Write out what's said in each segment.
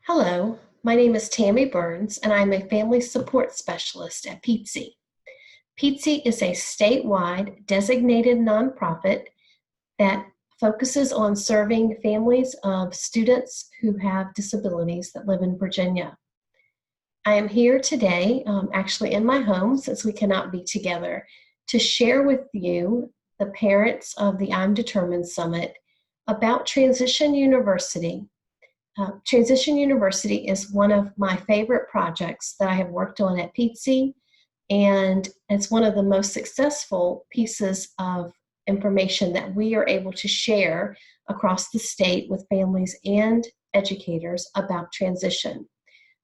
Hello, my name is Tammy Burns, and I'm a family support specialist at PTSI. PTSI is a statewide designated nonprofit that focuses on serving families of students who have disabilities that live in Virginia. I am here today, actually in my home since we cannot be together, to share with you, the parents of the I'm Determined Summit, about Transition University. Transition University is one of my favorite projects that I have worked on at PTSI, and it's one of the most successful pieces of information that we are able to share across the state with families and educators about transition.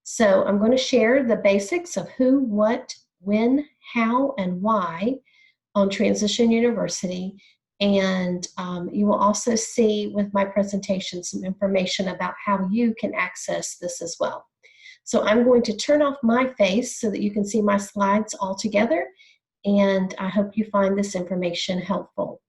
So I'm going to share the basics of who, what, when, how, and why on Transition University. And you will also see with my presentation some information about how you can access this as well. So I'm going to turn off my face so that you can see my slides all together, and I hope you find this information helpful.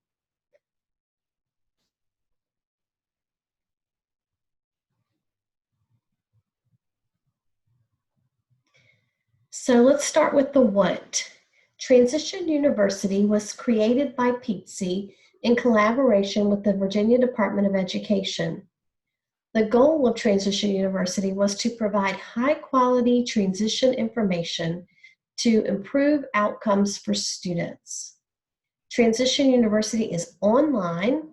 So let's start with the what. Transition University was created by PTSI in collaboration with the Virginia Department of Education. The goal of Transition University was to provide high-quality transition information to improve outcomes for students. Transition University is online.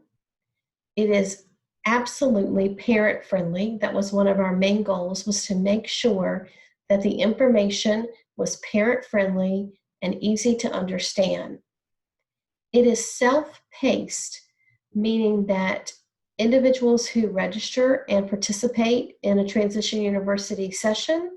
It is absolutely parent-friendly. That was one of our main goals, was to make sure that the information was parent-friendly and easy to understand. It is self-paced, meaning that individuals who register and participate in a Transition University session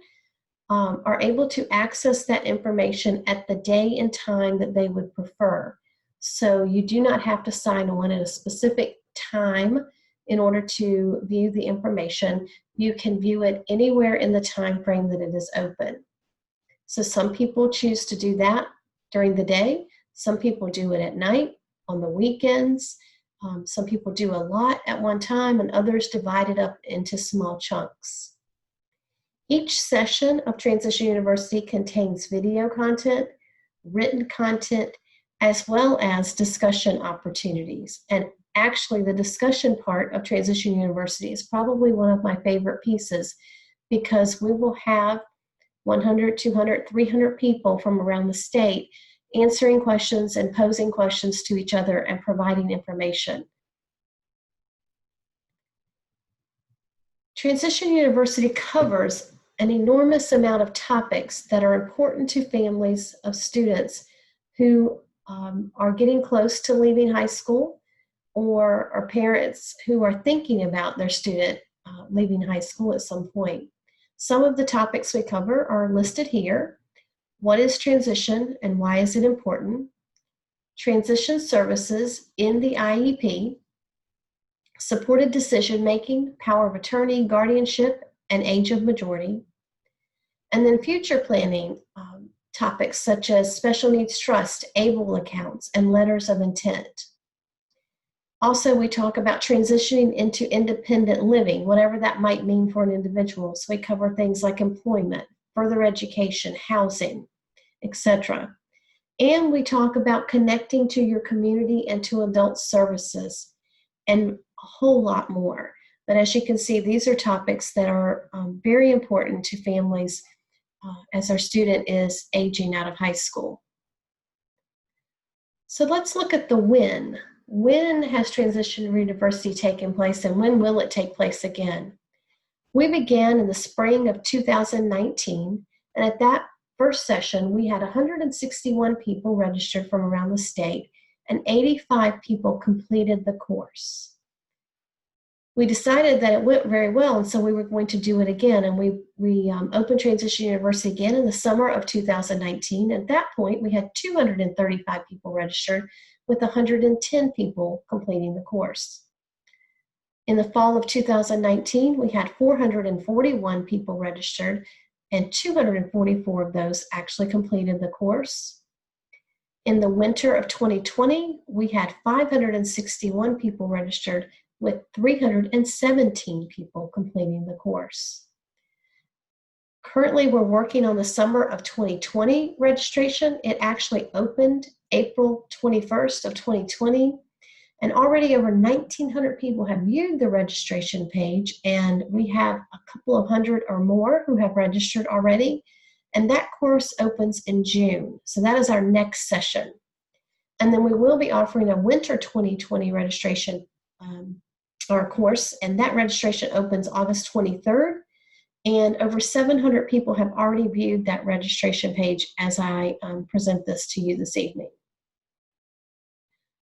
are able to access that information at the day and time that they would prefer. So you do not have to sign on at a specific time in order to view the information. You can view it anywhere in the time frame that it is open. So some people choose to do that during the day. Some people do it at night, on the weekends. Some people do a lot at one time, and others divide it up into small chunks. Each session of Transition University contains video content, written content, as well as discussion opportunities. And actually, the discussion part of Transition University is probably one of my favorite pieces, because we will have 100, 200, 300 people from around the state answering questions and posing questions to each other and providing information. Transition University covers an enormous amount of topics that are important to families of students who are getting close to leaving high school, or are parents who are thinking about their student leaving high school at some point. Some of the topics we cover are listed here. What is transition and why is it important? Transition services in the IEP, supported decision-making, power of attorney, guardianship, and age of majority. And then future planning topics such as special needs trust, ABLE accounts, and letters of intent. Also, we talk about transitioning into independent living, whatever that might mean for an individual. So we cover things like employment, further education, housing, etc. And we talk about connecting to your community and to adult services, and a whole lot more. But as you can see, these are topics that are very important to families as our student is aging out of high school. So let's look at the when. When has Transition University taken place, and when will it take place again? We began in the spring of 2019, and at that first session, we had 161 people registered from around the state, and 85 people completed the course. We decided that it went very well, and so we were going to do it again, and we opened Transition University again in the summer of 2019. At that point, we had 235 people registered, with 110 people completing the course. In the fall of 2019, we had 441 people registered, and 244 of those actually completed the course. In the winter of 2020, we had 561 people registered, with 317 people completing the course. Currently, we're working on the summer of 2020 registration. It actually opened April 21st of 2020, and already over 1,900 people have viewed the registration page, and we have a couple of hundred or more who have registered already, and that course opens in June. So that is our next session. And then we will be offering a winter 2020 registration or course, and that registration opens August 23rd. And over 700 people have already viewed that registration page as I present this to you this evening.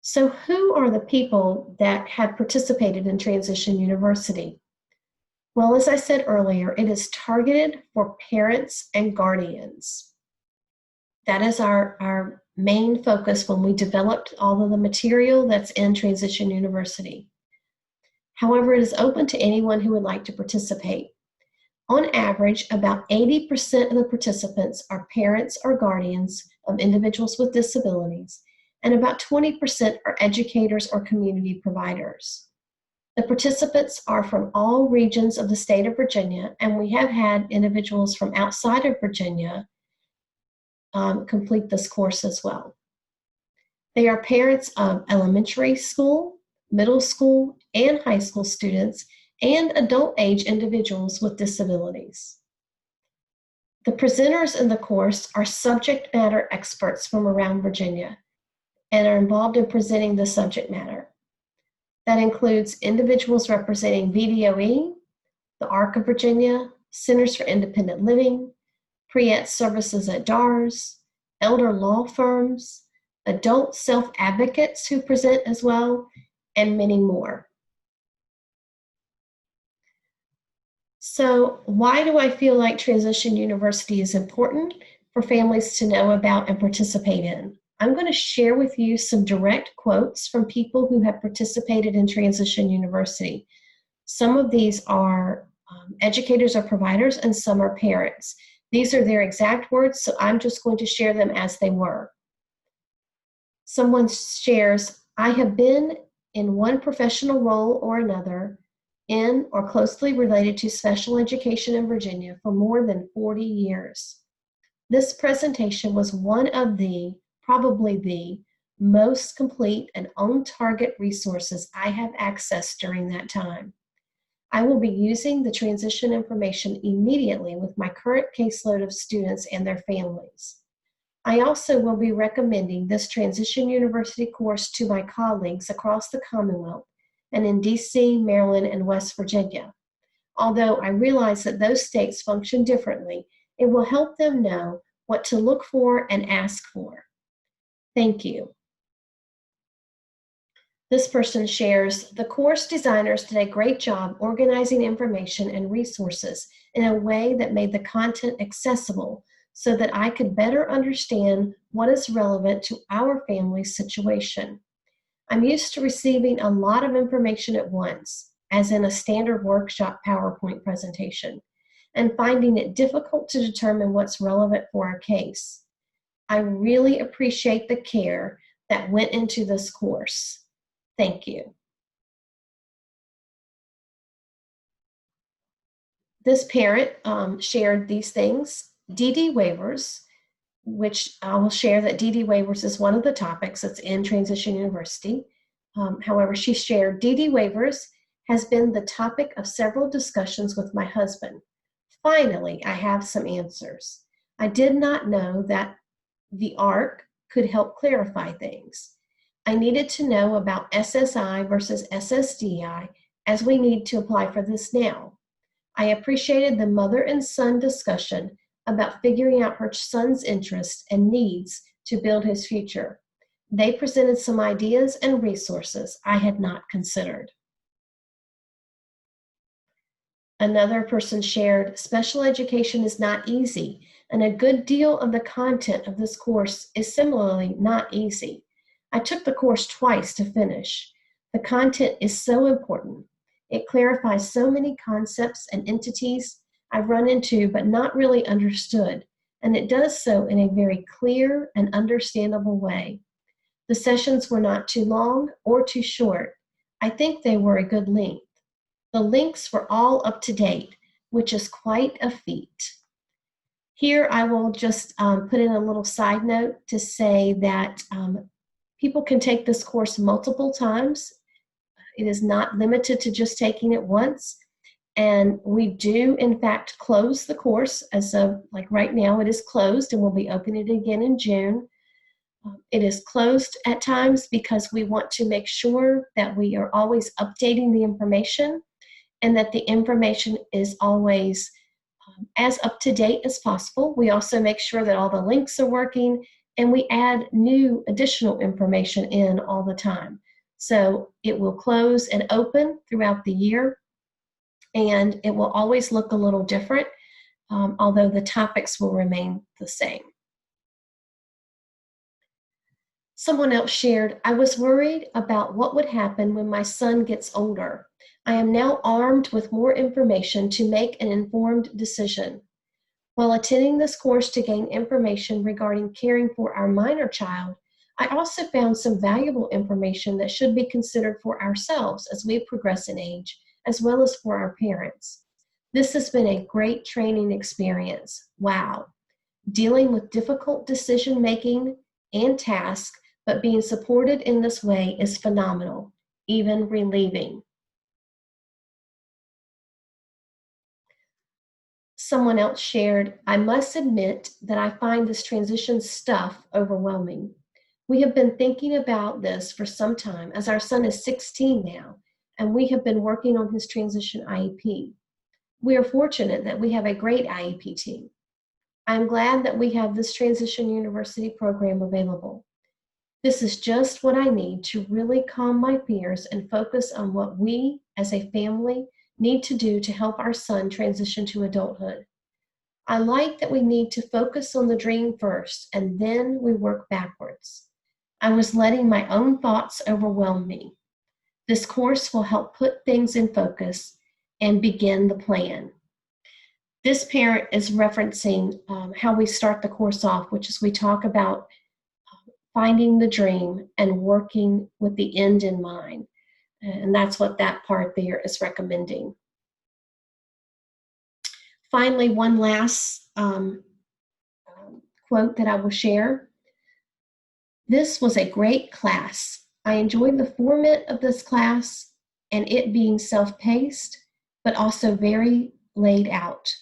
So who are the people that have participated in Transition University? Well, as I said earlier, it is targeted for parents and guardians. That is our main focus when we developed all of the material that's in Transition University. However, it is open to anyone who would like to participate. On average, about 80% of the participants are parents or guardians of individuals with disabilities, and about 20% are educators or community providers. The participants are from all regions of the state of Virginia, and we have had individuals from outside of Virginia complete this course as well. They are parents of elementary school, middle school, and high school students, and adult-age individuals with disabilities. The presenters in the course are subject matter experts from around Virginia and are involved in presenting the subject matter. That includes individuals representing VDOE, the ARC of Virginia, Centers for Independent Living, pre-ed services at DARS, elder law firms, adult self-advocates who present as well, and many more. So why do I feel like Transition University is important for families to know about and participate in? I'm going to share with you some direct quotes from people who have participated in Transition University. Some of these are educators or providers, and some are parents. These are their exact words, so I'm just going to share them as they were. Someone shares, I have been in one professional role or another in or closely related to special education in Virginia for more than 40 years. This presentation was one of probably the most complete and on-target resources I have accessed during that time. I will be using the transition information immediately with my current caseload of students and their families. I also will be recommending this Transition University course to my colleagues across the Commonwealth and in DC, Maryland, and West Virginia. Although I realize that those states function differently, it will help them know what to look for and ask for. Thank you. This person shares, the course designers did a great job organizing information and resources in a way that made the content accessible so that I could better understand what is relevant to our family's situation. I'm used to receiving a lot of information at once, as in a standard workshop PowerPoint presentation, and finding it difficult to determine what's relevant for our case. I really appreciate the care that went into this course. Thank you. This parent shared these things. DD waivers, which I will share that DD waivers is one of the topics that's in Transition University. However, she shared DD waivers has been the topic of several discussions with my husband. Finally, I have some answers. I did not know that the ARC could help clarify things. I needed to know about SSI versus SSDI as we need to apply for this now. I appreciated the mother and son discussion about figuring out her son's interests and needs to build his future. They presented some ideas and resources I had not considered. Another person shared, special education is not easy, and a good deal of the content of this course is similarly not easy. I took the course twice to finish. The content is so important. It clarifies so many concepts and entities I've run into but not really understood, and it does so in a very clear and understandable way. The sessions were not too long or too short. I think they were a good length. The links were all up to date, which is quite a feat. Here I will just put in a little side note to say that people can take this course multiple times. It is not limited to just taking it once. And we do, in fact, close the course as of like right now. It is closed and we'll be opening it again in June. It is closed at times because we want to make sure that we are always updating the information and that the information is always as up to date as possible. We also make sure that all the links are working and we add new additional information in all the time. So it will close and open throughout the year, and it will always look a little different, although the topics will remain the same. Someone else shared, I was worried about what would happen when my son gets older. I am now armed with more information to make an informed decision. While attending this course to gain information regarding caring for our minor child, I also found some valuable information that should be considered for ourselves as we progress in age, as well as for our parents. This has been a great training experience. Wow. Dealing with difficult decision-making and tasks, but being supported in this way is phenomenal, even relieving. Someone else shared, I must admit that I find this transition stuff overwhelming. We have been thinking about this for some time, as our son is 16 now, and we have been working on his transition IEP. We are fortunate that we have a great IEP team. I'm glad that we have this Transition University program available. This is just what I need to really calm my fears and focus on what we, as a family, need to do to help our son transition to adulthood. I like that we need to focus on the dream first, and then we work backwards. I was letting my own thoughts overwhelm me. This course will help put things in focus and begin the plan. This parent is referencing how we start the course off, which is we talk about finding the dream and working with the end in mind. And that's what that part there is recommending. Finally, one last quote that I will share. This was a great class. I enjoyed the format of this class and it being self-paced, but also very laid out.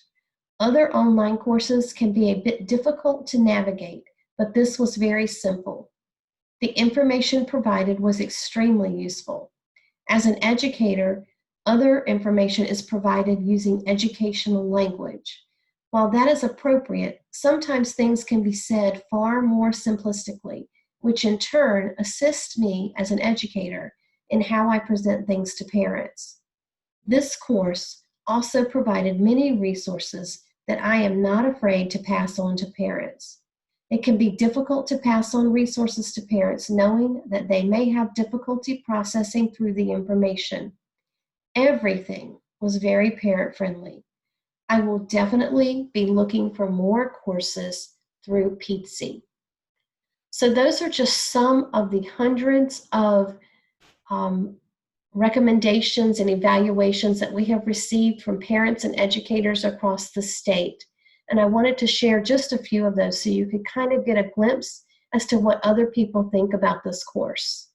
Other online courses can be a bit difficult to navigate, but this was very simple. The information provided was extremely useful. As an educator, other information is provided using educational language. While that is appropriate, sometimes things can be said far more simplistically, which in turn assists me as an educator in how I present things to parents. This course also provided many resources that I am not afraid to pass on to parents. It can be difficult to pass on resources to parents knowing that they may have difficulty processing through the information. Everything was very parent-friendly. I will definitely be looking for more courses through Peetsy. So those are just some of the hundreds of recommendations and evaluations that we have received from parents and educators across the state. And I wanted to share just a few of those so you could kind of get a glimpse as to what other people think about this course.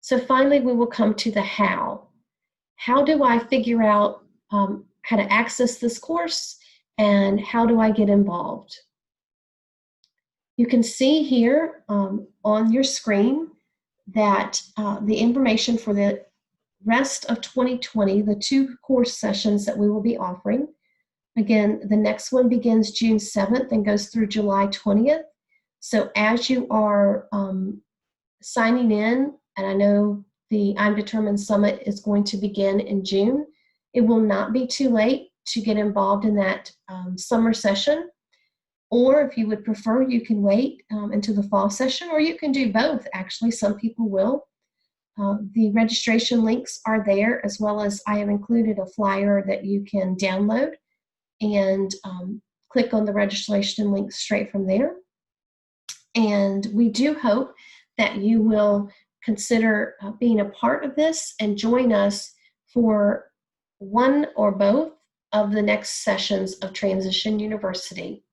So finally, we will come to the how. How do I figure out how to access this course, and how do I get involved? You can see here on your screen that the information for the rest of 2020, the 2 course sessions that we will be offering. Again, the next one begins June 7th and goes through July 20th. So as you are signing in, and I know the I'm Determined Summit is going to begin in June, it will not be too late to get involved in that summer session. Or if you would prefer, you can wait until the fall session, or you can do both. Actually, some people will. The registration links are there, as well as I have included a flyer that you can download and click on the registration link straight from there. And we do hope that you will consider being a part of this and join us for one or both of the next sessions of Transition University.